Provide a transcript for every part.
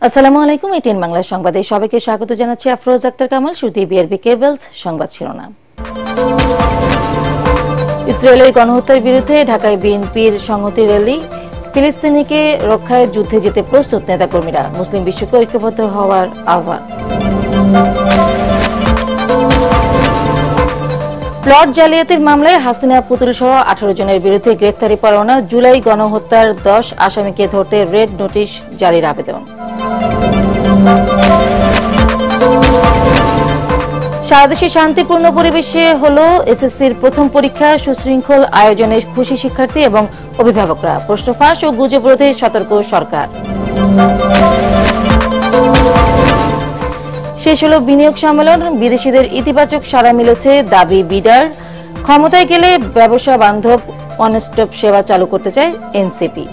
আসসালামু আলাইকুম। এটিএন বাংলা সংবাদে সবাইকে স্বাগত জানাচ্ছি। আফরোজ আক্তার কামাল। শুরুতেই বিআরবি কেবলস সংবাদ শিরোনাম। ইসরায়েলের গণহত্যার বিরুদ্ধে ঢাকায় বিএনপির সংহতি র্যালি। ফিলিস্তিনিকে রক্ষায় যুদ্ধে যেতে প্রস্তুত নেতাকর্মীরা। মুসলিম বিশ্বকে ঐক্যবদ্ধ হওয়ার আহ্বান। প্লট জালিয়াতির মামলায় হাসিনা পুতুল সহ 18 জনের বিরুদ্ধে গ্রেফতারি পরোয়ানা। জুলাই গণহত্যার 10 আসামিকে ধরতে রেড নোটিশ জারির আবেদন। সারা দেশে শান্তিপূর্ণ পরিবেশে হলো এসএসসির প্রথম পরীক্ষা। সুশৃঙ্খল আয়োজনে খুশি শিক্ষার্থী এবং অভিভাবকরা। প্রশ্ন ফাঁস ও গুজব রোধে সতর্ক সরকার। শেষ হলো বিনিয়োগ সম্মেলন। বিদেশিদের ইতিবাচক সাড়া মিলেছে। দাবি বিডার। ক্ষমতায় গেলে ব্যবসা বান্ধব ওয়ান স্টপ সেবা চালু করতে চায় এনসিপি।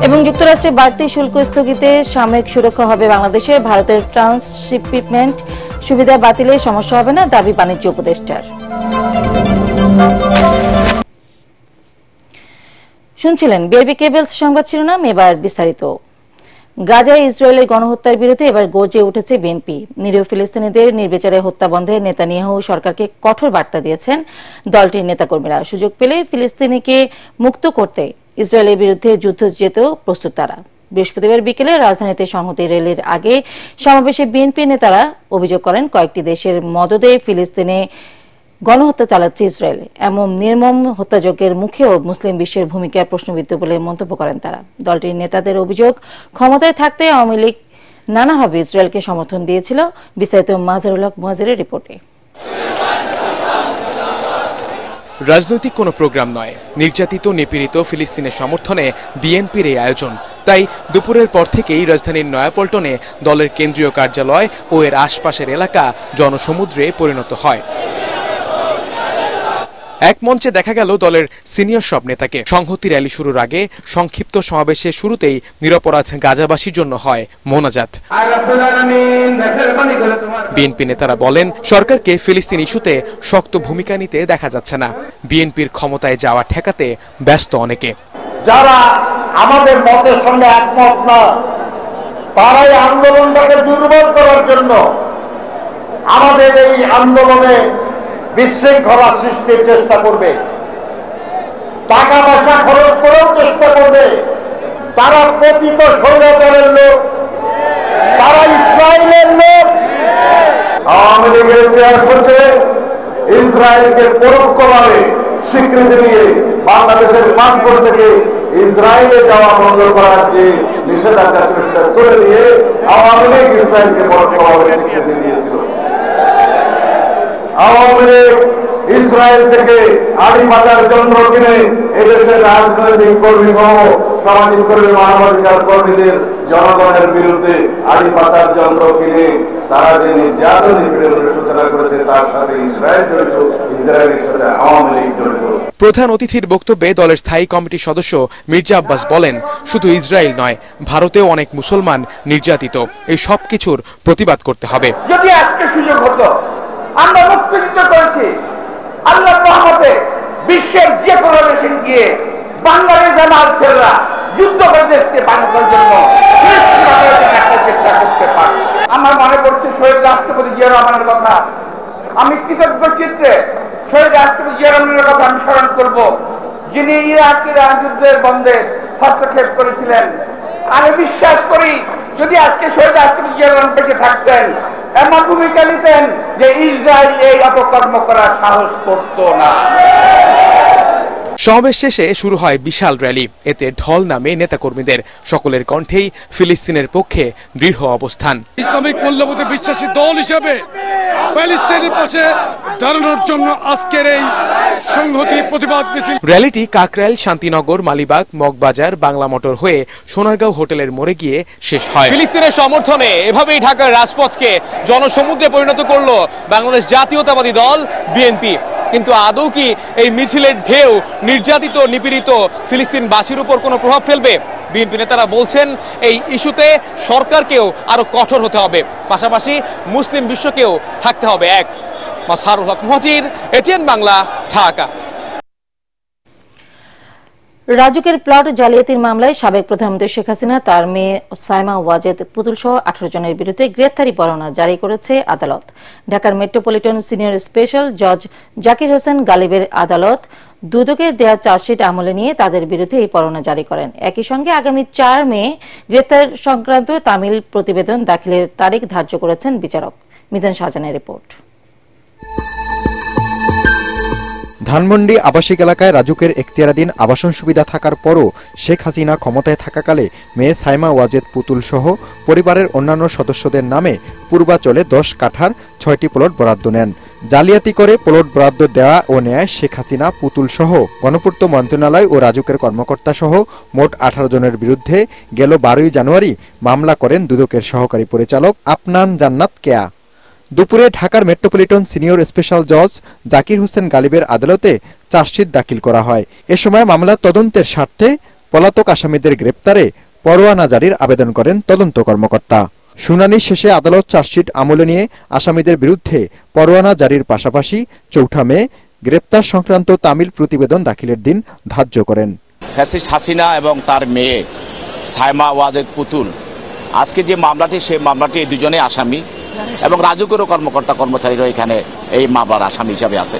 এবং যুক্তরাষ্ট্রের বাড়তি শুল্ক স্থগিতে সাময়িক সুরক্ষা হবে বাংলাদেশে। ভারতের ট্রান্সশিপমেন্ট সুবিধা বাতিলে সমস্যা হবে না, দাবি বাণিজ্য উপদেষ্টার। শুনছিলেন বিআরবি কেবলস সংবাদ শিরোনাম। এবার বিস্তারিত। গাজায় ইসরায়েলের গণহত্যার বিরুদ্ধে এবার গর্জে উঠেছে বিএনপি। নিরীহ ফিলিস্তিনিদের নির্বিচারে হত্যা বন্ধে নেতানিয়াহু সরকারকে কঠোর বার্তা দিয়েছেন দলটির নেতাকর্মীরা। সুযোগ পেলে ফিলিস্তিনিকে মুক্ত করতে ইসরায়েলের বিরুদ্ধে যুদ্ধ যেতেও প্রস্তুত তারা। বৃহস্পতিবার বিকেলে রাজধানীতে সংহতি র্যালির আগে সমাবেশে বিএনপি নেতারা অভিযোগ করেন, কয়েকটি দেশের মদদে ফিলিস্তিনে গণহত্যা চালাচ্ছে ইসরায়েল। এমন নির্মম হত্যাযজ্ঞের মুখেও মুসলিম বিশ্বের ভূমিকা প্রশ্নবিদ্ধ বলে মন্তব্য করেন তারা। দলটির নেতাদের অভিযোগ, ক্ষমতায় থাকতে আওয়ামী লীগ নানাভাবে ইসরায়েলকে সমর্থন দিয়েছিল। বিস্তারিত মাজহারুল হক মুয়াজ্জেরের রিপোর্টে। রাজনৈতিক কোনো প্রোগ্রাম নয়, নির্যাতিত নিপীড়িত ফিলিস্তিনের সমর্থনে বিএনপির এই আয়োজন। তাই দুপুরের পর থেকেই রাজধানীর নয়াপল্টনে দলের কেন্দ্রীয় কার্যালয় ও এর আশপাশের এলাকা জনসমুদ্রে পরিণত হয়। এক মঞ্চে দেখা গেল দলের সিনিয়র সব নেতাকে। সংহতি র্যালি শুরুর আগে সংক্ষিপ্ত সমাবেশের শুরুতেই নিরপরাধ গাজাবাসীর জন্য হয় মোনাজাত। বিএনপি নেতারা বলেন, সরকারকে ফিলিস্তিন ইস্যুতে শক্ত ভূমিকা নিতে দেখা যাচ্ছে না। বিএনপির ক্ষমতায় যাওয়া ঠেকাতে ব্যস্ত অনেকে। যারা আমাদের মতের সঙ্গে একমত না, তারাই আন্দোলনটাকে দুর্বল করার জন্য আমাদের এই আন্দোলনে বিশৃঙ্খলা সৃষ্টির চেষ্টা করবে, টাকা পয়সা খরচ করেও চেষ্টা করবে। তারা পতিত স্বৈরাচারের লোক, তারা ইসরায়েলের লোক। আওয়ামী লীগের ইতিহাস হচ্ছে ইসরায়েলকে পরোক্ষভাবে স্বীকৃতি দিয়ে বাংলাদেশের পাসপোর্ট থেকে ইসরায়েলে যাওয়া বন্ধ করার যে নিষেধাজ্ঞা ছিল সেটা তুলে দিয়ে আওয়ামী লীগ ইসরায়েলকে পরোক্ষভাবে স্বীকৃতি দিয়েছিল। আওয়ামী লীগ ইসরায়েল থেকে আড়ি পাতার যন্ত্র কিনে এদেশের রাজনৈতিক কর্মী সহ সামাজিক কর্মী, মানবাধিকার কর্মীদের জনগণের বিরুদ্ধে আড়ি পাতার যন্ত্র কিনে তারা যে নির্যাতন নিপীড়নের সূচনা করেছে তার সাথে ইসরায়েল জড়িত, ইসরায়েলের সাথে আওয়ামী লীগ জড়িত। প্রধান অতিথির বক্তব্যে দলের স্থায়ী কমিটির সদস্য মির্জা আব্বাস বলেন, শুধু ইসরায়েল নয়, ভারতেও অনেক মুসলমান নির্যাতিত। এই সব কিছুর প্রতিবাদ করতে হবে। যদি আজকে সুযোগ হতো, আমরা মুক্তিযুদ্ধ করেছি, আল্লাহর রহমতে বিশ্বের যে কোনো দেশে গিয়ে বাঙালি জামাত ছেলেরা যুদ্ধ করে দেশকে বাঁচানোর জন্য একটা চেষ্টা করতে পারে। আমার মনে পড়ছে শহীদ রাষ্ট্রপতি জিয়া রহমানের কথা। আমি কৃতজ্ঞ চিত্রে শহীদ রাষ্ট্রপতি জিয়া রহমানের কথা আমি স্মরণ করব, যিনি ইরাক ইরান যুদ্ধের বন্ধে হস্তক্ষেপ করেছিলেন। আমি বিশ্বাস করি যদি আজকে শহীদ রাষ্ট্রপতি জিয়া রহমান বেঁচে থাকতেন, এমন ভূমিকা নিতেন যে ইসরায়েল এই অপকর্ম করার সাহস করত না। সমাবেশ শেষে শুরু হয় বিশাল র্যালি। এতে ঢল নামে নেতাকর্মীদের। সকলের কণ্ঠেই ফিলিস্তিনের পক্ষে দৃঢ় অবস্থান। ইসলামিক মূল্যবোধে বিশ্বাসী দল হিসেবে প্যালেস্টাইনের পাশে দাঁড়ানোর জন্য আজকের এই সংহতি প্রতিবাদ মিছিল। র্যালিটি কাকরাইল, শান্তিনগর, মালিবাগ, মগবাজার, বাংলা মোটর হয়ে সোনারগাঁও হোটেলের মোড়ে গিয়ে শেষ হয়। ফিলিস্তিনের সমর্থনে এভাবেই ঢাকার রাজপথকে জনসমুদ্রে পরিণত করলো বাংলাদেশ জাতীয়তাবাদী দল বিএনপি। কিন্তু আদৌ কি এই মিছিলের ঢেউ নির্যাতিত নিপীড়িত ফিলিস্তিনবাসীর উপর কোনো প্রভাব ফেলবে? বিএনপি নেতারা বলছেন, এই ইস্যুতে সরকারকেও আরো কঠোর হতে হবে, পাশাপাশি মুসলিম বিশ্বকেও থাকতে হবে এক। মাজহারুল হক মুয়াজ্জের, এটিএন বাংলা, ঢাকা। রাজুকের প্লট জালিয়াতির মামলায় সাবেক প্রধানমন্ত্রী শেখ হাসিনা তার মেয়ে সাইমা ওয়াজেদ পুতুল সহ 18 জনের বিরুদ্ধে গ্রেফতারি পরোয়ানা জারি করেছে আদালত। ঢাকার মেট্রোপলিটন সিনিয়র স্পেশাল জজ জাকির হোসেন গালিবের আদালত দুদকের দেয়া চার্জশিট আমলে নিয়ে তাদের বিরুদ্ধে এই পরোয়ানা জারি করেন। একই সঙ্গে আগামী 4 মে গ্রেফতার সংক্রান্ত তামিল প্রতিবেদন দাখিলের তারিখ ধার্য করেছেন বিচারক। মিজান শাহজাহানের রিপোর্ট। ধানমন্ডি আবাসিক এলাকায় রাজুকের এখতিয়ারাধীন আবাসন সুবিধা থাকার পরও শেখ হাসিনা ক্ষমতায় থাকাকালে মেয়ে সাইমা ওয়াজেদ পুতুল সহ পরিবারের অন্যান্য সদস্যদের নামে পূর্বাচলে 10 কাঠার 6টি প্লট বরাদ্দ নেন। জালিয়াতি করে প্লট বরাদ্দ দেওয়া ও নেয় শেখ হাসিনা পুতুল সহ গণপূর্ত মন্ত্রণালয় ও রাজুকের কর্মকর্তা সহ মোট 18 জনের বিরুদ্ধে গেল 12 জানুয়ারি মামলা করেন দুদকের সহকারী পরিচালক আপনান জান্নাত কেয়া। দুপুরে ঢাকার মেট্রোপলিটন সিনিয়র স্পেশাল জজ জাকির হোসেন গালিবের আদালতে চার্জশিট দাখিল করা হয়। এ সময় মামলার তদন্তের স্বার্থে পলাতক আসামিদের গ্রেপ্তারে পরোয়ানা জারির আবেদন করেন তদন্ত কর্মকর্তা। শুনানি শেষে আদালত চার্জশিট আমলে নিয়ে আসামিদের বিরুদ্ধে পরোয়ানা জারির পাশাপাশি 4 মে গ্রেপ্তার সংক্রান্ত তামিল প্রতিবেদন দাখিলের দিন ধার্য করেন। ফ্যাসিস্ট হাসিনা এবং তার মেয়ে সাইমা ওয়াজেদ পুতুল আজকে যে মামলাটি সেই মামলাটি দুজনে আসামি এবং রাজুকেরও কর্মকর্তা কর্মচারীরা এখানে এই মামলার আসামি হিসাবে আছে।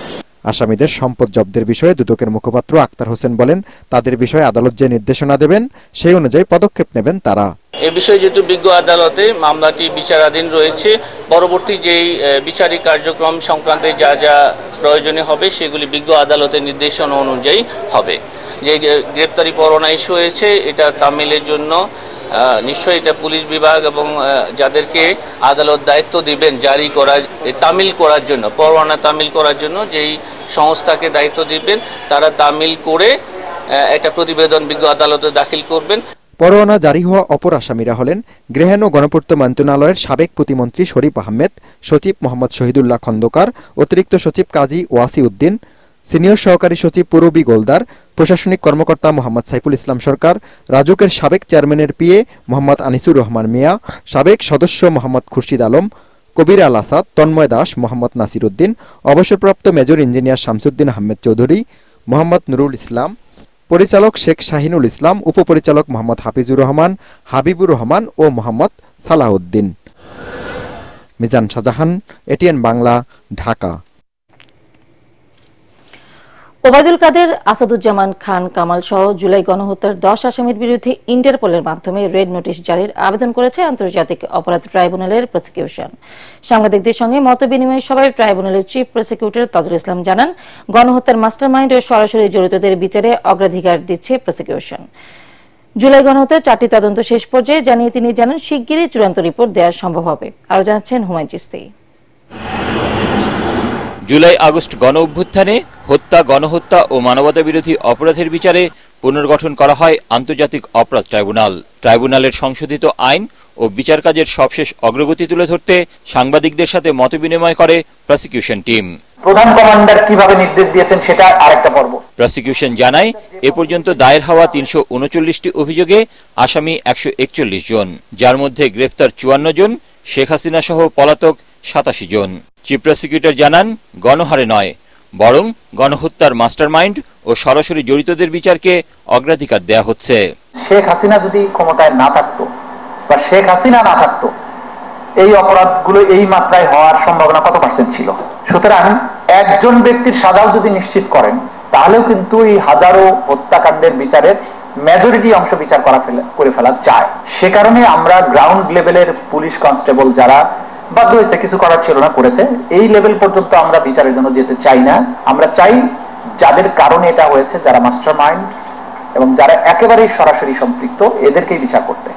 আসামিদের সম্পদ জব্দের বিষয়ে দুদকের মুখপাত্র আক্তার হোসেন বলেন, তাদের বিষয়ে আদালত যে নির্দেশনা দেবেন সেই অনুযায়ী পদক্ষেপ নেবেন তারা। এ বিষয়ে যেহেতু বিজ্ঞ আদালতে মামলাটি বিচারাধীন রয়েছে, পরবর্তী যেই বিচারিক কার্যক্রম সংক্রান্তে যা যা প্রয়োজনীয় হবে সেগুলি বিজ্ঞ আদালতের নির্দেশনা অনুযায়ী হবে। যে গ্রেপ্তারি পরোয়ানা ইস্যু হয়েছে এটা তামিলের জন্য নিশ্চয়ই এটা পুলিশ বিভাগ এবং যাদেরকে আদালত দায়িত্ব দিবেন জারি করা তামিল করার জন্য, পরোয়ানা তামিল করার জন্য যেই সংস্থাকে দায়িত্ব দিবেন তারা তামিল করে একটা প্রতিবেদন বিজ্ঞ আদালতে দাখিল করবেন। পরোয়ানা জারি হওয়া অপর আসামিরা হলেন গৃহায়ন ও গণপূর্ত মন্ত্রণালয়ের সাবেক প্রতিমন্ত্রী শরীফ আহমেদ, সচিব মোহাম্মদ শহীদুল্লাহ খন্দকার, অতিরিক্ত সচিব কাজী ওয়াসি উদ্দিন, সিনিয়র সহকারী সচিব পুরবী গোলদার, প্রশাসনিক কর্মকর্তা মোহাম্মদ সাইফুল ইসলাম সরকার, রাজুকের সাবেক চেয়ারম্যানের পিএ মোহাম্মদ আনিসুর রহমান মিয়া, সাবেক সদস্য মোহাম্মদ খুরশিদ আলম, কবির আল আসাদ, তন্ময় দাস, মোহাম্মদ নাসির উদ্দিন, অবসরপ্রাপ্ত মেজর ইঞ্জিনিয়ার শামসুদ্দিন আহমেদ চৌধুরী, মোহাম্মদ নুরুল ইসলাম, পরিচালক শেখ শাহিনুল ইসলাম, উপপরিচালক মোহাম্মদ হাফিজুর রহমান, হাবিবুর রহমান ও মোহাম্মদ সালাহউদ্দিন। মিজান শাহজাহান, এটিএন বাংলা, ঢাকা। ওবায়দুল কাদের, আসাদুজ্জামান খান কামাল সহ জুলাই গণহত্যার 10 আসামির বিরুদ্ধে ইন্টারপোলের মাধ্যমে রেড নোটিশ জারির আবেদন করেছে আন্তর্জাতিক অপরাধ ট্রাইব্যুনালের প্রসিকিউশন। সাংবাদিকদের সঙ্গে মতবিনিময় সভায় ট্রাইব্যুনালের চিফ প্রসিকিউটর তাজুল ইসলাম জানান, গণহত্যার মাস্টারমাইন্ড ও সরাসরি জড়িতদের বিচারে অগ্রাধিকার দিচ্ছে প্রসিকিউশন। জুলাই গণহত্যার 4টি তদন্ত শেষ পর্যায়ে জানিয়ে তিনি জানান শিগগিরই চূড়ান্ত রিপোর্ট দেওয়া সম্ভব হবে। আরও জানাচ্ছেন হুমায়ুন চিস্তি। জুলাই আগস্ট গণ অভ্যুত্থানে হত্যা, গণহত্যা ও মানবতা বিরোধী অপরাধের বিচারে পুনর্গঠন করা হয় আন্তর্জাতিক অপরাধ ট্রাইব্যুনাল। ট্রাইব্যুনালের সংশোধিত আইন ও বিচার কাজের সবশেষ অগ্রগতি তুলে ধরতে সাংবাদিকদের সাথে মতবিনিময় করে প্রসিকিউশন টিম। প্রধান কমান্ডার কিভাবে নির্দেশ দিয়েছেন সেটা আরেকটা পর্ব। প্রসিকিউশন জানায়, এ পর্যন্ত দায়ের হওয়া 339টি অভিযোগে আসামি 141 জন, যার মধ্যে গ্রেফতার 54 জন, শেখ হাসিনা সহ পলাতক 87 জন। চিফ প্রসিকিউটর জানান, গণহারে নয় বরং গণহত্যার মাস্টারমাইন্ড ও সরাসরি জড়িতদের বিচারকে অগ্রাধিকার দেয়া হচ্ছে। শেখ হাসিনা যদি ক্ষমতায় না থাকতো বা শেখ হাসিনা না থাকতো, এই অপরাধগুলো এই মাত্রায় হওয়ার সম্ভাবনা কত % ছিল? সুতরাং একজন ব্যক্তির সাজাও যদি নিশ্চিত করেন, তাহলেও কিন্তু এই হাজারো হত্যাকাণ্ডের বিচারের মেজরিটি অংশ বিচার করে ফেলা যায়। সে কারণে আমরা গ্রাউন্ড লেভেলের পুলিশ কনস্টেবল যারা বাধ্য হয়েছে, কিছু করার ছিল না, করেছে, এই লেভেল পর্যন্ত আমরা বিচারের জন্য যেতে চাই না। আমরা চাই যাদের কারণে এটা হয়েছে, যারা মাস্টারমাইন্ড এবং যারা একেবারেই সরাসরি সম্পৃক্ত, এদেরকেই বিচার করতে।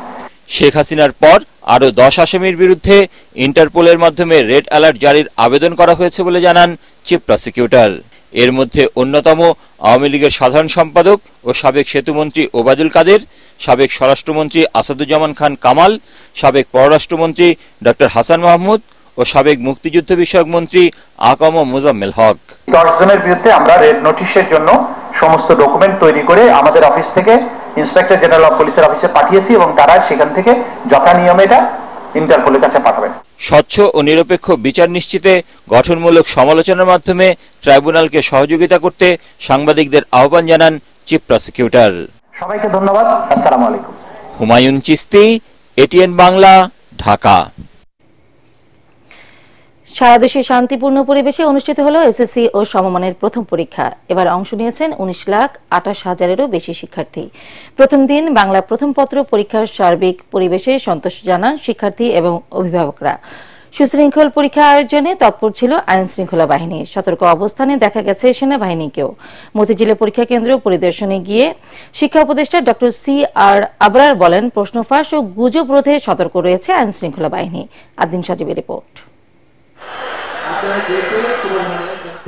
শেখ হাসিনার পর আরো 10 আসামির বিরুদ্ধে ইন্টারপোলের মাধ্যমে রেড অ্যালার্ট জারির আবেদন করা হয়েছে বলে জানান চিফ প্রসিকিউটর। এর মধ্যে অন্যতম আওয়ামী লীগের সাধারণ সম্পাদক ও সাবেক সেতুমন্ত্রী ওবায়দুল কাদের, সাবেক স্বরাষ্ট্রমন্ত্রী আসাদুজ্জামান খান কামাল, সাবেক পররাষ্ট্রমন্ত্রী ডক্টর হাসান মাহমুদ ও সাবেক মুক্তিযুদ্ধ বিষয়ক মন্ত্রী আকাম মোজাম্মেল হক। 10 জনের বিরুদ্ধে আমরা রেড নোটিশের জন্য সমস্ত ডকুমেন্ট তৈরি করে আমাদের অফিস থেকে ইন্সপেক্টর জেনারেল অফ পুলিশের অফিসে পাঠিয়েছি এবং তারা সেখান থেকে যথা নিয়মে এটা ইন্টারপোলের কাছে পাঠাবেন। স্বচ্ছ ও নিরপেক্ষ বিচার নিশ্চিতে গঠনমূলক সমালোচনার মাধ্যমে ট্রাইব্যুনালকে সহযোগিতা করতে সাংবাদিকদের আহ্বান জানান চিফ প্রসিকিউটর। সবাইকে ধন্যবাদ। আসসালামু আলাইকুম। হুমায়ুন চিস্তি, এটিএন বাংলা, ঢাকা। সারা দেশে শান্তিপূর্ণ পরিবেশে অনুষ্ঠিত হলো এসএসসি ও সমমানের প্রথম পরীক্ষা। এবার অংশ নিয়েছেন 19,28,000-এরও বেশি শিক্ষার্থী। প্রথম দিন বাংলা প্রথম পত্র পরীক্ষার সার্বিক পরিবেশে সন্তোষ জানান শিক্ষার্থী এবং অভিভাবকরা। সুশৃঙ্খল পরীক্ষা আয়োজনে তৎপর ছিল আইন শৃঙ্খলা বাহিনী। সতর্ক অবস্থানে দেখা গেছে সেনাবাহিনীকেও। মতিঝিলে পরীক্ষা কেন্দ্র পরিদর্শনে গিয়ে শিক্ষা উপদেষ্টা ডক্টর CR আবরার বলেন, প্রশ্ন ফাঁস ও গুজব রোধে সতর্ক রয়েছে আইন শৃঙ্খলা বাহিনী। আদিন সজীবের রিপোর্ট।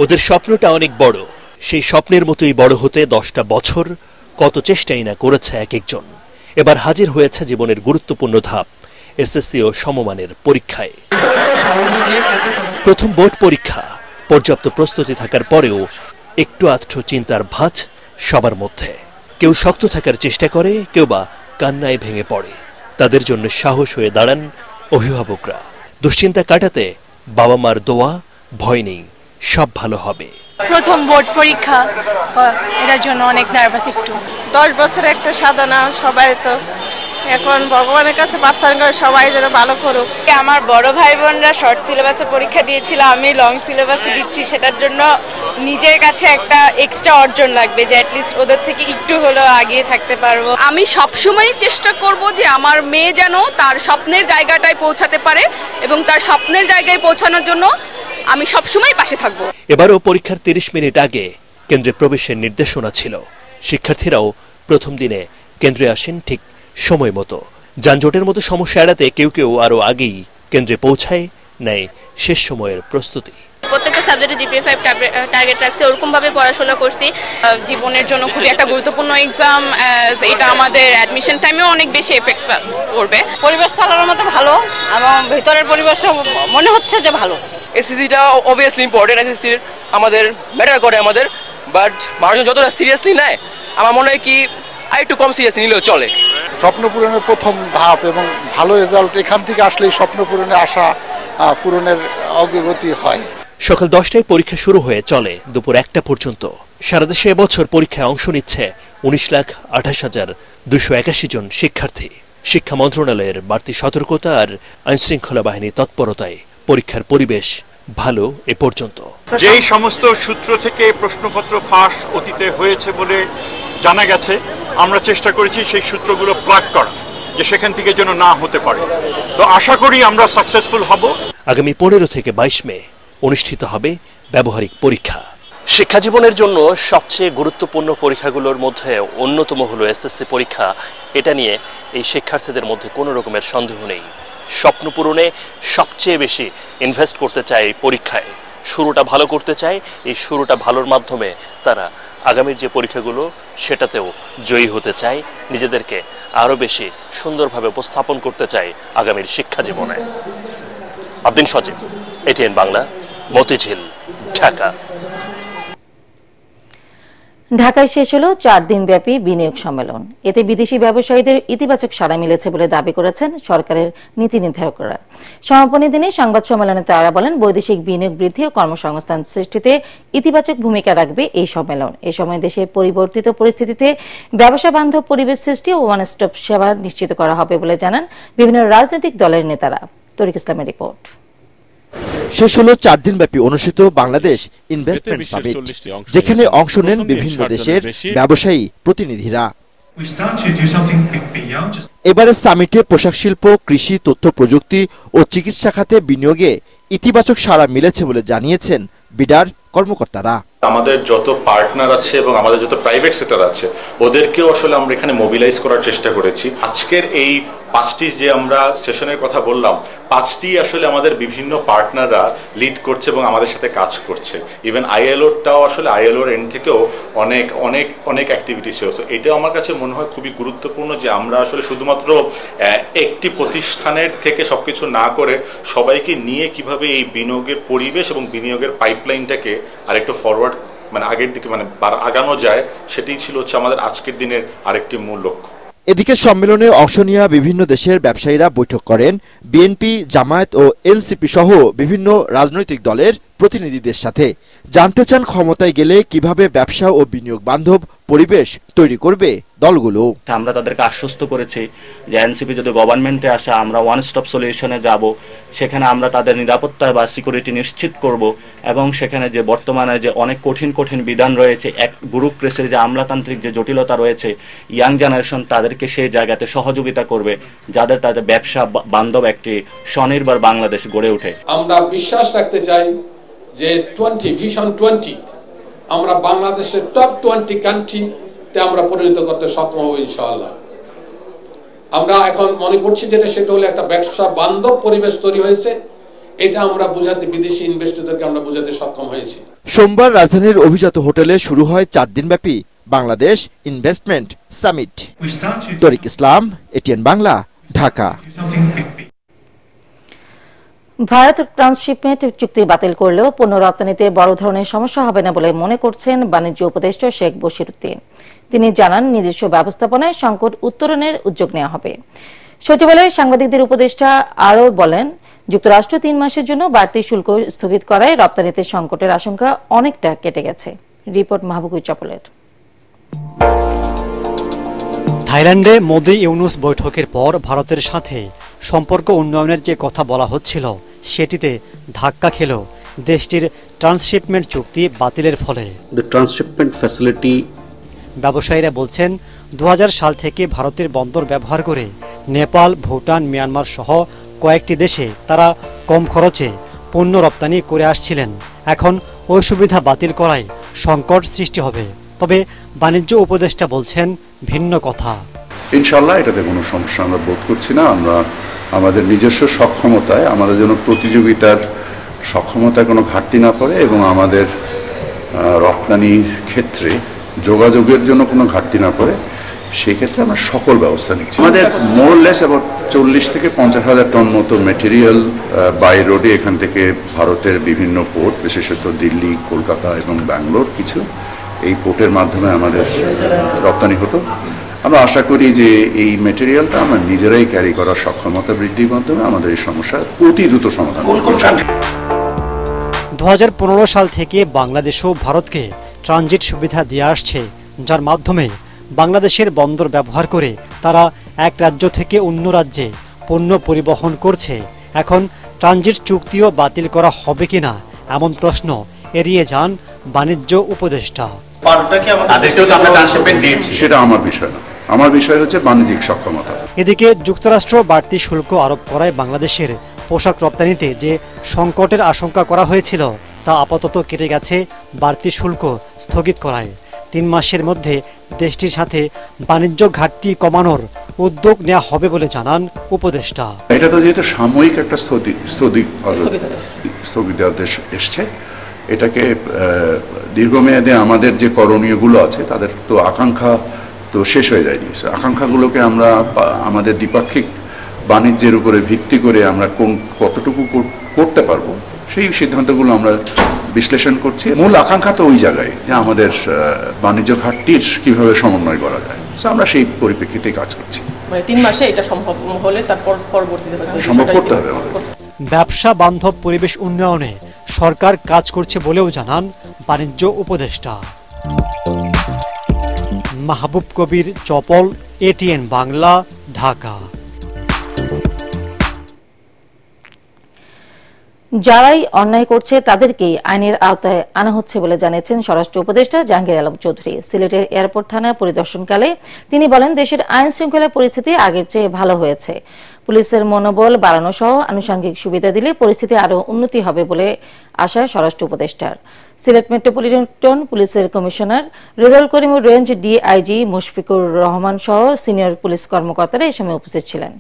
ওদের স্বপ্নটা অনেক বড়, সেই স্বপ্নের মতোই বড় হতে 10টা বছর কত চেষ্টাই না করেছে এক একজন। এবার হাজির হয়েছে জীবনের গুরুত্বপূর্ণ ধাপ, এসএসসি ও সমমানের পরীক্ষায়। প্রথম বোর্ড পরীক্ষা, পর্যাপ্ত প্রস্তুতি থাকার পরেও একটু আধটু চিন্তার ভাঁজ সবার মধ্যে। কেউ শক্ত থাকার চেষ্টা করে, কেউ বা কান্নায় ভেঙে পড়ে। তাদের জন্য সাহস হয়ে দাঁড়ান অভিভাবকরা। দুশ্চিন্তা কাটাতে বাবা মার দোয়া, ভয় নেই, সব ভালো হবে। প্রথম বোর্ড পরীক্ষা, এটার জন্য অনেক নার্ভাস। একটু 10 বছর একটা সাধনা, সবাই তো এখন ভগবানের কাছে প্রার্থনা করে সবাই যেন ভালো করুক। আমার বড় ভাই বোনরা শর্ট সিলেবাসে পরীক্ষা দিয়েছিল, আমি লং সিলেবাসে দিচ্ছি। সেটার জন্য নিজের কাছে একটা এক্সট্রা অর্জন লাগবে যে অ্যাটলিস্ট ওদের থেকে একটু হলেও আগিয়ে থাকতে পারবো। আমি সবসময় চেষ্টা করব যে আমার মেয়ে যেন তার স্বপ্নের জায়গাটায় পৌঁছাতে পারে এবং তার স্বপ্নের জায়গায় পৌঁছানোর জন্য আমি সবসময় পাশে থাকব। এবারও পরীক্ষার 30 মিনিট আগে কেন্দ্রে প্রবেশের নির্দেশনা ছিল। শিক্ষার্থীরাও প্রথম দিনে কেন্দ্রে আসেন ঠিক সময় মতো। যানজটের মতো সমস্যা এড়াতে কেউ কেউ আরো আগেই কেন্দ্রে পৌঁছায়, নেয় শেষ সময়ের প্রস্তুতি। প্রত্যেকটা সাবজেক্টে GPA 5 টার্গেট রাখছি, ওরকম ভাবে পড়াশোনা করছি। জীবনের জন্য খুবই একটা গুরুত্বপূর্ণ এক্সাম, এটা আমাদের অ্যাডমিশন টাইমেও অনেক বেশি এফেক্ট করবে। পরিবেশ চালানোর মতো ভালো এবং ভিতরের পরিবেশও মনে হচ্ছে যে ভালো। এসএসসিটা অবভিয়াসলি ইম্পর্টেন্ট, এসএসসি আমাদের ম্যাটার করে আমাদের, বাট মানুষ যতটা সিরিয়াসলি নেয় আমার মনে হয় কি আরেকটু কম সিরিয়াসলি নিলেও চলে। স্বপ্ন পূরণের প্রথম ধাপ এবং ভালো রেজাল্ট এখান থেকে আসলেই স্বপ্ন পূরণে আশা পূরণের অগ্রগতি হয়। সকাল 10টায় পরীক্ষা শুরু হয়ে চলে দুপুর 1টা পর্যন্ত। সারা দেশে এবছর পরীক্ষায় অংশ নিচ্ছে 19,28,281 জন শিক্ষার্থী। শিক্ষা মন্ত্রণালয়ের বাড়তি সতর্কতা আর আইনশৃঙ্খলা বাহিনীর তৎপরতায় পরীক্ষার পরিবেশ ভালো এ পর্যন্ত। যেই সমস্ত সূত্র থেকে প্রশ্নপত্র ফাঁস অতীতে হয়েছে বলে জানা গেছে, আমরা চেষ্টা করেছি সেই সূত্রগুলো প্লাগ করা, যে সেখান থেকে যেন না হতে পারে। তো আশা করি আমরা সাকসেসফুল হব। আগামী 15 থেকে 22 মে অনুষ্ঠিত হবে ব্যবহারিক পরীক্ষা। শিক্ষা জীবনের জন্য সবচেয়ে গুরুত্বপূর্ণ পরীক্ষাগুলোর মধ্যে অন্যতম হলো এসএসসি পরীক্ষা। এটা নিয়ে এই শিক্ষার্থীদের মধ্যে কোনো রকমের সন্দেহ নেই। স্বপ্ন পূরণে সবচেয়ে বেশি ইনভেস্ট করতে চায় এই পরীক্ষায়। শুরুটা ভালো করতে চায়, এই শুরুটা ভালোর মাধ্যমে তারা আগামীর যে পরীক্ষাগুলো সেটাতেও জয়ী হতে চায়, নিজেদেরকে আরও বেশি সুন্দরভাবে উপস্থাপন করতে চায় আগামীর শিক্ষা জীবনে। আদিন সজীব, এটিএন বাংলা, মতিঝিল, ঢাকা। ঢাকায় শেষ হলো 4 দিনব্যাপী বিনিয়োগ সম্মেলন। এতে বিদেশি ব্যবসায়ীদের ইতিবাচক সাড়া মিলেছে বলে দাবি করেছেন সরকারের নীতি নির্ধারকরা। সমাপনী দিনে সংবাদ সম্মেলনে তারা বলেন, বৈদেশিক বিনিয়োগ বৃদ্ধি ও কর্মসংস্থান সৃষ্টিতে ইতিবাচক ভূমিকা রাখবে এই সম্মেলন। এ সময় দেশের পরিবর্তিত পরিস্থিতিতে ব্যবসা বান্ধব পরিবেশ সৃষ্টি ও ওয়ান স্টপ সেবা নিশ্চিত করা হবে বলে জানান বিভিন্ন রাজনৈতিক দলের নেতারা। তরিক ইসলামের রিপোর্ট। শেষ হলো 4 দিনব্যাপী অনুষ্ঠিত বাংলাদেশ ইনভেস্টমেন্ট সামিট, যেখানে অংশ নেন বিভিন্ন দেশের ব্যবসায়ী প্রতিনিধিরা। এবারের সামিটে পোশাক শিল্প, কৃষি, তথ্য প্রযুক্তি ও চিকিৎসা খাতে বিনিয়োগে ইতিবাচক সাড়া মিলেছে বলে জানিয়েছেন বিডার কর্মকর্তারা। আমাদের যত পার্টনার আছে এবং আমাদের যত প্রাইভেট সেক্টর আছে ওদেরকেও আসলে আমরা এখানে মোবিলাইজ করার চেষ্টা করেছি। আজকের এই 5টি যে আমরা সেশনের কথা বললাম, 5টি আসলে আমাদের বিভিন্ন পার্টনাররা লিড করছে এবং আমাদের সাথে কাজ করছে। ইভেন আইএলওটাও আসলে আইএলওর এন্ড থেকেও অনেক অনেক অনেক অ্যাক্টিভিটিস হয়েছে। এটাও আমার কাছে মনে হয় খুবই গুরুত্বপূর্ণ যে আমরা আসলে শুধুমাত্র একটি প্রতিষ্ঠানের থেকে সবকিছু না করে সবাইকে নিয়ে কিভাবে এই বিনিয়োগের পরিবেশ এবং বিনিয়োগের পাইপলাইনটাকে আরেকটু ফরওয়ার্ড মানে আগের দিকে মানে আগানো যায়, সেটাই ছিল হচ্ছে আমাদের আজকের দিনের আরেকটি মূল লক্ষ্য। এদিকে সম্মেলনে অংশ নেওয়া বিভিন্ন দেশের ব্যবসায়ীরা বৈঠক করেন বিএনপি, জামায়াত ও এনসিপি সহ বিভিন্ন রাজনৈতিক দলের প্রতিনিধিদের সাথে। জানতে চান ক্ষমতায় গেলে কিভাবে ব্যবসা ও বিনিয়োগ বান্ধব পরিবেশ তৈরি করবে দলগুলো। আমরা তাদেরকে আশ্বস্ত করেছি যে এনসিপি যদি গভর্নমেন্টে আসে আমরা ওয়ান স্টপ সলিউশনে যাব, সেখানে আমরা তাদের নিরাপত্তা বা সিকিউরিটি নিশ্চিত করব এবং সেখানে যে বর্তমানে যে অনেক কঠিন কঠিন বিধান রয়েছে, এক ব্যুরোক্রেসির যে আমলাতান্ত্রিক যে জটিলতা রয়েছে, ইয়াং জেনারেশন তাদেরকে সেই জায়গাতে সহযোগিতা করবে যাদের তাদের ব্যবসা বান্ধব একটি স্বনির্ভর বাংলাদেশ গড়ে ওঠে। আমরা বিশ্বাস রাখতে চাই যে ভিশন 20 আমরা বাংলাদেশের টপ 20 কান্ট্রিতে আমরা পরিণত করতে সক্ষম হব ইনশাআল্লাহ। আমরা এখন মনে করছি যেটা সেটা হলো একটা ব্যবসা বান্ধব পরিবেশ তৈরি হয়েছে, এটা আমরা বোঝাতে বিদেশি ইনভেস্টরদেরকে আমরা বোঝাতে সক্ষম হয়েছি। সোমবার রাজধানীর অভিজাত হোটেলে শুরু হয় 4 দিনব্যাপী বাংলাদেশ ইনভেস্টমেন্ট সামিট। তরিক ইসলাম, এটিএন বাংলা, ঢাকা। ভারত ট্রান্সশিপমেন্ট চুক্তি বাতিল করলেও পণ্য রপ্তানিতে বড় ধরনের সমস্যা হবে না বলে মনে করছেন বাণিজ্য উপদেষ্টা শেখ বশিরউদ্দিন। তিনি জানান, নিজস্ব ব্যবস্থাপনায় সংকট উত্তরণের উদ্যোগ নেওয়া হবে। সচিবালয়ে সাংবাদিকদের উপদেষ্টা আরও বলেন, যুক্তরাষ্ট্র 3 মাসের জন্য বাড়তি শুল্ক স্থগিত করায় রপ্তানিতে সংকটের আশঙ্কা অনেকটা কেটে গেছে। রিপোর্ট মাহবুবুর চপলের। থাইল্যান্ডে মোদি ইউনুস বৈঠকের পর ভারতের সাথে সম্পর্ক উন্নয়নের যে কথা বলা হচ্ছিল সেটিতে ধাক্কা খেল দেশটির ট্রান্সশিপমেন্ট চুক্তি বাতিলের ফলে। ব্যবসায়ীরা বলছেন, 2000 সাল থেকে ভারতের বন্দর ব্যবহার করে নেপাল, ভুটান, মিয়ানমার সহ কয়েকটি দেশে তারা কম খরচে পণ্য রপ্তানি করে আসছিলেন। এখন ওই সুবিধা বাতিল করায় সংকট সৃষ্টি হবে। তবে বাণিজ্য উপদেষ্টা বলছেন ভিন্ন কথা। ইনশাআল্লাহ এটাতে কোনো সমস্যা আমরা বোধ করছি না। আমরা আমাদের নিজস্ব সক্ষমতায়, আমাদের জন্য প্রতিযোগিতার সক্ষমতায় কোনো ঘাটতি না পড়ে এবং আমাদের রপ্তানির ক্ষেত্রে যোগাযোগের জন্য কোনো ঘাটতি না পড়ে, সেই ক্ষেত্রে আমরা সকল ব্যবস্থা নিচ্ছি। আমাদের মোরলেস অ্যাবাউট 40 থেকে 50 হাজার টন মতো মেটেরিয়াল বাই রোডে এখান থেকে ভারতের বিভিন্ন পোর্ট, বিশেষত দিল্লি, কলকাতা এবং ব্যাঙ্গালোর কিছু, এই পোর্টের মাধ্যমে আমাদের রপ্তানি হতো। আমরা আশা করি যে এই মেটেরিয়ালটা আমরা নিজেরাই ক্যারি করার সক্ষমতা বৃদ্ধির মাধ্যমে আমাদের এই সমস্যার অতি দ্রুত সমাধান করব। 2015 সাল থেকে বাংলাদেশও ভারতকে ট্রানজিট সুবিধা দিয়ে আসছে, যার মাধ্যমে বাংলাদেশের বন্দর ব্যবহার করে তারা এক রাজ্য থেকে অন্য রাজ্যে পণ্য পরিবহন করছে। এখন ট্রানজিট চুক্তিও বাতিল করা হবে কিনা এমন প্রশ্ন এড়িয়ে যান বাণিজ্য উপদেষ্টা। সেটা আমার বিষয় না, আমার বিষয় হচ্ছে বাণিজ্যিক সক্ষমতা। এদিকে যুক্তরাষ্ট্র বাড়তি শুল্ক আরোপ করায় বাংলাদেশের পোশাক রপ্তানিতে যে সংকটের আশঙ্কা করা হয়েছিল তা আপাতত কেটে গেছে বাড়তি শুল্ক স্থগিত করায়। 3 মাসের মধ্যে দেশটির সাথে বাণিজ্য ঘাটতি কমানোর উদ্যোগ নেওয়া হবে বলে জানান উপদেষ্টা। এটা তো যেহেতু সাময়িক একটা স্থগিতাদেশ এসছে, এটাকে দীর্ঘমেয়াদে আমাদের যে করণীয়গুলো আছে তাদের তো আকাঙ্ক্ষা তো শেষ হয়ে যায়নি। আকাঙ্ক্ষাগুলোকে আমরা আমাদের দ্বিপাক্ষিক বাণিজ্যের উপরে ভিত্তি করে আমরা কতটুকু করতে পারবো সেই সিদ্ধান্তগুলো আমরা বিশ্লেষণ করছি। মূল আকাঙ্ক্ষা তো ওই জায়গায় যে আমাদের বাণিজ্য ঘাটতির কিভাবে সমন্বয় করা যায়, আমরা সেই পরিপ্রেক্ষিতে কাজ করছি। 3 মাসে এটা সম্ভব হলে তারপর পরবর্তীতে সম্ভব করতে হবে আমাদের। ব্যবসা বান্ধব পরিবেশ উন্নয়নে সরকার কাজ করছে বলেও জানান বাণিজ্য উপদেষ্টা। মাহবুব কবির চপল, এটিএন বাংলা, ঢাকা। যারাই অন্যায় করছে তাদেরকেই আইনের আওতায় আনা হচ্ছে বলে জানিয়েছেন স্বরাষ্ট্র উপদেষ্টা জাহাঙ্গীর আলম চৌধুরী। সিলেটের এয়ারপোর্ট থানা পরিদর্শনকালে তিনি বলেন, দেশের আইন শৃঙ্খলা পরিস্থিতি আগের চেয়ে ভালো হয়েছে। পুলিশের মনোবল বাড়ানো সহ আনুষঙ্গিক সুবিধা দিলে পরিস্থিতি আরও উন্নতি হবে বলে আশা স্বরাষ্ট্র উপদেষ্টার। সিলেট মেট্রোপলিটন পুলিশের commissioner Rezaul Karim, range DIG Mushfiqur Rahman সহ সিনিয়র পুলিশ কর্মকর্তারা এই সময় উপস্থিত ছিলেন।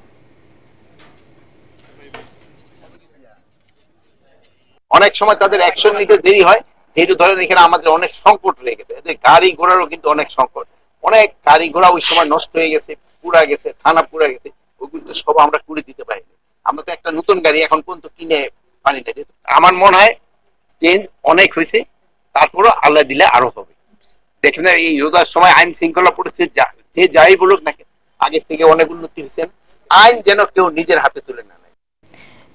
অনেক সময় তাদের অ্যাকশন নিতে দেরি হয়, যেহেতু ধরেন এখানে আমাদের অনেক সংকট রয়ে গেছে, এদের গাড়ি ঘোড়ারও কিন্তু অনেক সংকট, অনেক গাড়ি ঘোড়া ওই সময় নষ্ট হয়ে গেছে, পুড়া গেছে, থানা পুড়া গেছে, ওইগুলো তো সব আমরা করে দিতে পারিনি। আমরা তো একটা নতুন গাড়ি এখন পর্যন্ত কিনে পারি না। আমার মনে হয় চেঞ্জ অনেক হয়েছে, তারপরও আল্লাহ দিলে আরো হবে। দেখেন এই রোজার সময় আইন শৃঙ্খলা পড়েছে, যে যাই বলুক না আগের থেকে অনেক উন্নতি হয়েছে। আইন যেন কেউ নিজের হাতে তুলে না।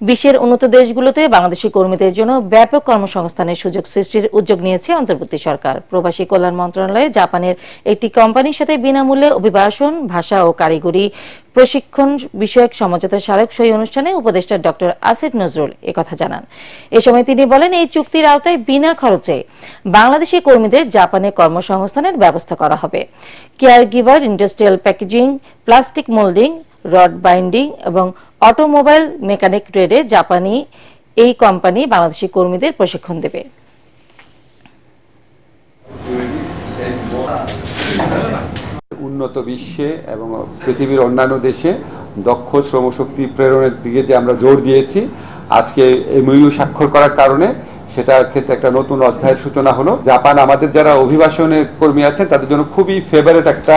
বিশ্বের উন্নত দেশগুলোতে বাংলাদেশি কর্মীদের জন্য ব্যাপক কর্মসংস্থানের সুযোগ সৃষ্টির উদ্যোগ নিয়েছে অন্তর্বর্তী সরকার। প্রবাসী কল্যাণ মন্ত্রণালয় জাপানের একটি কোম্পানির সাথে বিনামূল্যে অভিবাসন, ভাষা ও কারিগরি প্রশিক্ষণ বিষয়ক সমঝোতা স্মারক সই অনুষ্ঠানে উপদেষ্টা ডক্টর আসিফ নজরুল একথা জানান। এ সময় তিনি বলেন, এই চুক্তির আওতায় বিনা খরচে বাংলাদেশি কর্মীদের জাপানে কর্মসংস্থানের ব্যবস্থা করা হবে। Care giver, industrial packaging, plastic moulding, rod binding এবং অটোমোবাইল মেকানিক ট্রেডে জাপানি এই কোম্পানি বাংলাদেশি কর্মীদের প্রশিক্ষণ দেবে। উন্নত বিশ্বে এবং পৃথিবীর অন্যান্য দেশে দক্ষ শ্রমশক্তি প্রেরণের দিকে যে আমরা জোর দিয়েছি, আজকে এমইউ স্বাক্ষর করার কারণে সেটার ক্ষেত্রে একটা নতুন অধ্যায়ের সূচনা হলো। জাপান আমাদের যারা অভিবাসনের কর্মী আছেন তাদের জন্য খুবই ফেভারিট একটা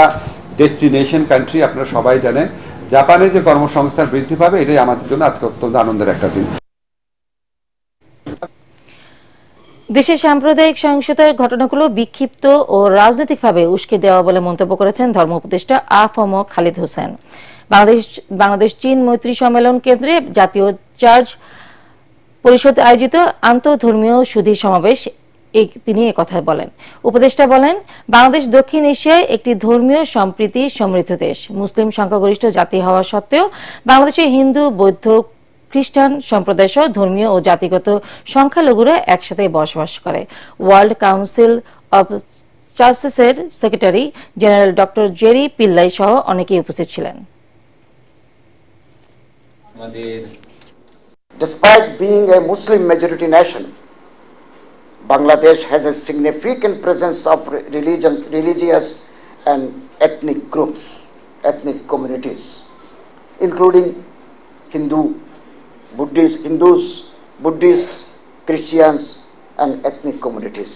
ডেস্টিনেশন কান্ট্রি। আপনারা সবাই জানেন জাপানে যে কর্মসংস্থান বৃদ্ধি পাবে, এটাই আমাদের জন্য আজকে অত্যন্ত আনন্দের একটা দিন। দেশে সাম্প্রদায়িক সহিংসতার ঘটনাগুলো বিক্ষিপ্ত ও রাজনৈতিকভাবে উস্কে দেওয়া বলে মন্তব্য করেছেন ধর্ম উপদেষ্টা আ.ফ.ম. খালিদ হোসেন। বাংলাদেশ চীন মৈত্রী সম্মেলন কেন্দ্রে জাতীয় চার্জ পরিষদ আয়োজিত আন্তঃধর্মীয় সুধী সমাবেশ তিনি একথা বলেন। উপদেষ্টা বলেন, বাংলাদেশ দক্ষিণ এশিয়ায় একটি ধর্মীয় সম্প্রীতি সমৃদ্ধ দেশ। মুসলিম সংখ্যাগরিষ্ঠ জাতি হওয়া সত্ত্বেও বাংলাদেশে হিন্দু, বৌদ্ধ, খ্রিস্টান সম্প্রদায় সহ ধর্মীয় ও জাতিগত সংখ্যালঘুরা একসাথে বসবাস করে। ওয়ার্ল্ড কাউন্সিল অব চার্চেসের secretary general doctor Jerry Pillai সহ অনেকেই উপস্থিত ছিলেন। Despite being a Muslim majority nation, Bangladesh has a significant presence of religious and ethnic groups, ethnic communities, including Hindus, Buddhists, Christians and ethnic communities.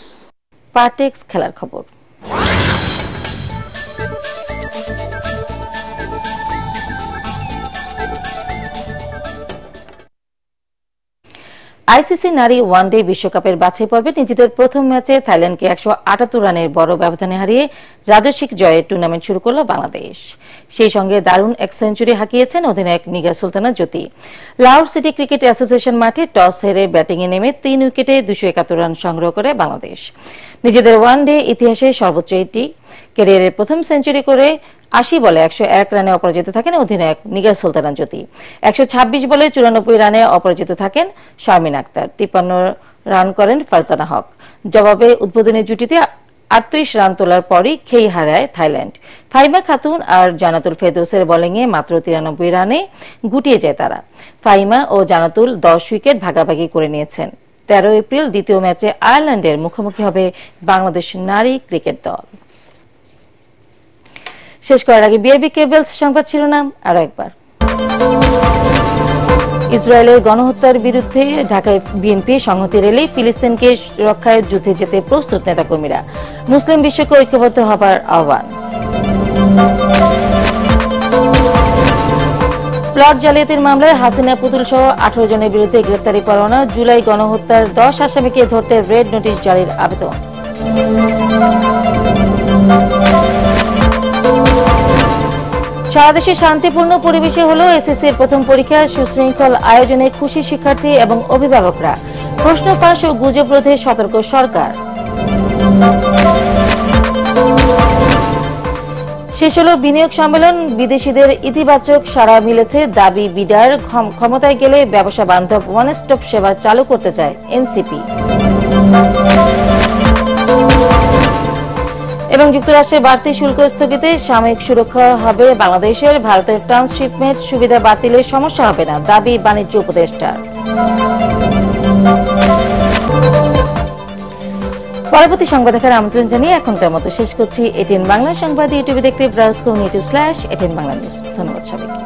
Partex খেলার খবর। ICC নারী one day বিশ্বকাপের বাছাই পর্বে নিজেদের প্রথম ম্যাচে থাইল্যান্ডকে 178 রানের বড় ব্যবধানে হারিয়ে রাজস্বিক জয়ে টুর্নামেন্ট শুরু করল বাংলাদেশ। সেই সঙ্গে দারুণ এক সেঞ্চুরি হাঁকিয়েছেন অধিনায়ক নিগার সুলতানা জ্যোতি। লাহোর সিটি ক্রিকেট অ্যাসোসিয়েশন মাঠে টস হেরে ব্যাটিংয়ে নেমে 3 উইকেটে 271 রান সংগ্রহ করে বাংলাদেশ। নিজেদের ওয়ানডে ইতিহাসে সর্বোচ্চ এটি ক্যারিয়ারের প্রথম সেঞ্চুরি করে 80 বলে 101 রানে অপরাজিত থাকেন অধিনায়ক নিগার সুলতানা জ্যোতি। 126 বলে 94 রানে অপরাজিত থাকেন শারমিন আক্তার। 53 রান করেন ফারজানা হক। জবাবে উদ্বোধনী জুটিতে 38 রান তোলার পরই খেই হারায় থাইল্যান্ড। ফাইমা খাতুন আর জানাতুল ফেরদৌসের বোলিংয়ে মাত্র 93 রানে গুটিয়ে যায় তারা। ফাইমা ও জানাতুল 10 উইকেট ভাগাভাগি করে নিয়েছেন। 13 এপ্রিল দ্বিতীয় ম্যাচে আয়ারল্যান্ডের মুখোমুখি হবে বাংলাদেশ নারী ক্রিকেট দল। শেষ করার আগে বিআরবি কেবলস সংবাদ শিরোনাম আরো একবার। ইসরায়েলের গণহত্যার বিরুদ্ধে ঢাকায় বিএনপি সংহতি রেলে ফিলিস্তিনকে রক্ষায় যুদ্ধে যেতে প্রস্তুত নেতাকর্মীরা। মুসলিম বিশ্বকে ঐক্যবদ্ধ হবার আহ্বান। প্লট জালিয়াতির মামলায় হাসিনা পুতুল সহ 18 জনের বিরুদ্ধে গ্রেফতারি পরোয়ানা। জুলাই গণহত্যার 10 আসামিকে ধরতে রেড নোটিশ জারির আবেদন। সারা দেশে শান্তিপূর্ণ পরিবেশে হলো এসএসসির প্রথম পরীক্ষা। সুশৃঙ্খল আয়োজনে খুশি শিক্ষার্থী এবং অভিভাবকরা। প্রশ্ন ফাঁস ও গুজব রোধে সতর্ক সরকার। শেষ হলো বিনিয়োগ সম্মেলন। বিদেশিদের ইতিবাচক সাড়া মিলেছে। দাবি বিডার ক্ষমতায় গেলে ব্যবসা বান্ধব ওয়ান স্টপ সেবা চালু করতে চায় এনসিপি। এবং যুক্তরাষ্ট্রের বাড়তি শুল্ক স্থগিতে সাময়িক সুরক্ষা হবে বাংলাদেশের। ভারতের ট্রান্সশিপমেন্ট সুবিধা বাতিলের সমস্যা হবে না, দাবি বাণিজ্য উপদেষ্টার। পরবর্তী সংবাদ দেখার আমন্ত্রণ জানিয়ে এখনকার মতো শেষ করছি। এটিএন বাংলা সংবাদ ইউটিউবে দেখতে ব্রাউজ করুন YouTube/ATN বাংলা নিউজ। ধন্যবাদ সবাইকে।